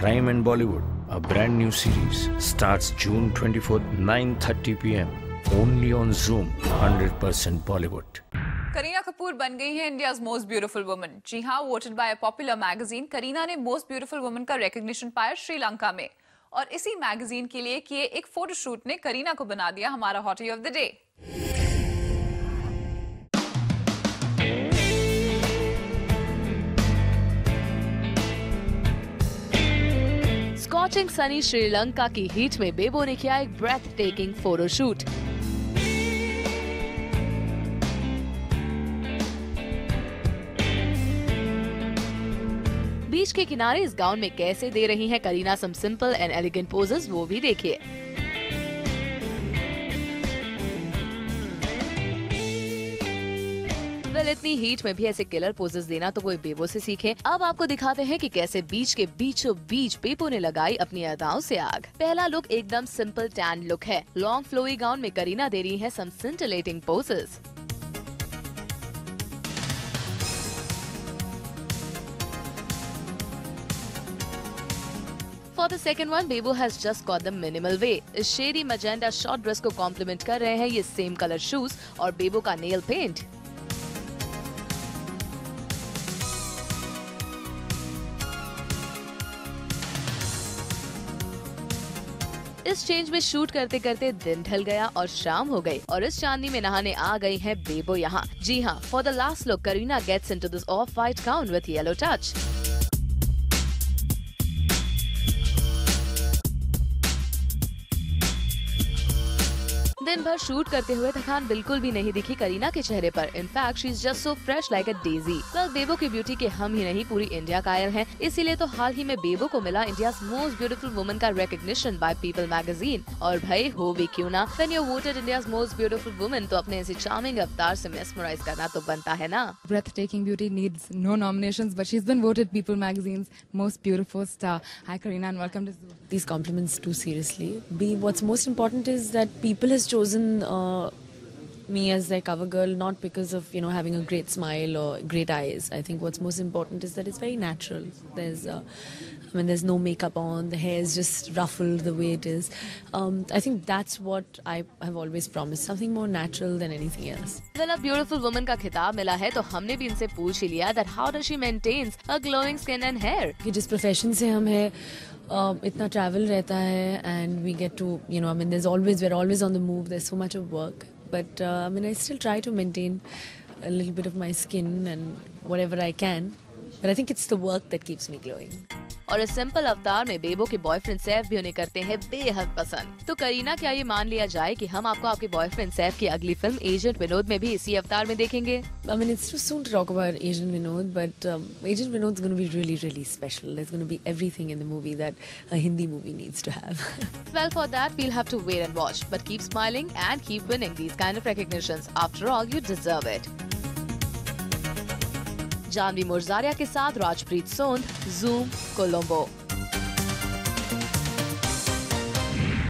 Crime and Bollywood, a brand new series, starts June 24th, 9:30 p.m. only on Zoom. 100% Bollywood. Kareena Kapoor बन गई है India's most beautiful woman. जी हाँ, voted by a popular magazine, Kareena ने most beautiful woman का recognition पाया श्रीलंका में। और इसी मैगजीन के लिए किए एक फोटोशूट ने करीना को बना दिया हमारा hottie of the day. Scorching sunny Sri Lanka की हीट में बेबो ने किया एक ब्रेथ टेकिंग फोटोशूट। बीच के किनारे इस गाउन में कैसे दे रही हैं Kareena some simple and elegant poses, वो भी देखिए। इतनी हीट में भी ऐसे किलर पोजेस देना तो कोई बेबो से सीखे। अब आपको दिखाते हैं कि कैसे बीच के बीचों बीच बेबो ने लगाई अपनी अदाओं से आग। पहला लुक एकदम सिंपल टैन लुक है। लॉन्ग फ्लोई गाउन में करीना दे रही है some scintillating poses. For the second one, Bebo has just got the minimal way. इस शेडी मजेंडा शॉर्ट ड्रेस को कॉम्प्लीमेंट कर रहे हैं ये सेम कलर शूज और बेबो का नेल पेंट। इस चेंज में शूट करते करते दिन ढल गया और शाम हो गई और इस चांदनी में नहाने आ गई है बेबो यहाँ। जी हाँ, for the last look Kareena gets into this off white gown with yellow touch. दिन भर शूट करते हुए थकान बिल्कुल भी नहीं दिखी करीना के चेहरे पर। In fact she is just so fresh like a daisy. Well, Bebo की ब्यूटी के हम ही नहीं पूरी इंडिया कायल है। इसीलिए तो हाल ही में बेबो को मिला इंडिया मोस्ट ब्यूटीफुल वुमन का रिकॉग्निशन बाय पीपल मैगजीन। और भाई हो भी क्यों ना, when you voted India's most beautiful woman तो अपने ऐसी चार्मिंग अवतार से मेस्मराइज करना तो बनता है ना। Breathtaking beauty needs no nominations, but she's been voted People Magazine's most beautiful star. Hi Karina and welcome to Zoo. These compliments too seriously. What's most important is that People has chosen me as their cover girl not because of having a great smile or great eyes. I think what's most important is that it's very natural. There's no makeup on, the hair is just ruffled the way it is. I think that's what I have always promised, something more natural than anything else. Well, a beautiful woman का खिताब मिला है तो हमने भी इनसे पूछ ही लिया that how does she maintains a glowing skin and hair. कि जिस प्रोफेशन से हम हैं इतना ट्रैवल रहता है and we get to we're always on the move, there's so much of work, but I still try to maintain a little bit of my skin and whatever I can, but I think it's the work that keeps me glowing. और इस simple अवतार में बेबो के boyfriend Saif भी उन्हें करते हैं बेहद पसंद। तो करीना, क्या ये मान लिया जाए कि हम आपको आपके बॉयफ्रेंड सैफ की अगली फिल्म एजेंट विनोद में भी इसी अवतार में देखेंगे? It's too soon to talk about Agent Vinod, but Agent Vinod is going to be really, really special. There's going to be everything in the movie that a Hindi movie needs to have. Well, for that we'll have to wait and watch, but keep smiling and keep winning these kind of recognitions. After all, you deserve it. Janvi मुर्जारिया के साथ Rajpreet सोंध, Zoom, Colombo.